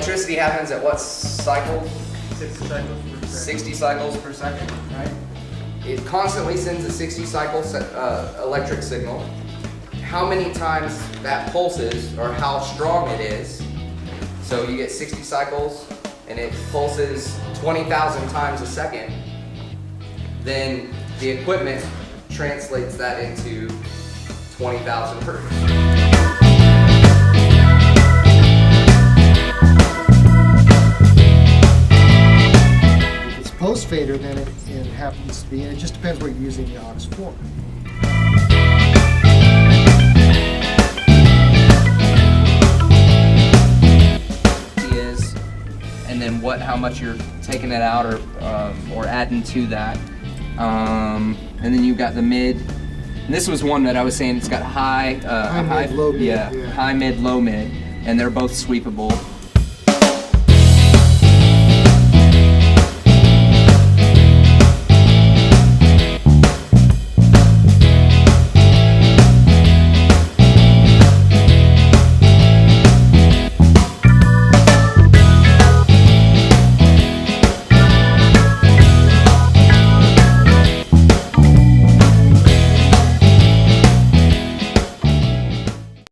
electricity happens at what cycle? 60 cycles per second. 60 cycles per second, right? It constantly sends a 60 cycle electric signal. How many times that pulses, or how strong it is. So you get 60 cycles and it pulses 20,000 times a second. Then the equipment translates that into 20,000 hertz. Post fader, then it happens to be, and it just depends what you're using the aux for. Is, and then how much you're taking it out or adding to that, and then you've got the mid. And this was one that I was saying it's got high, Mid, low mid, high mid, low mid, and they're both sweepable.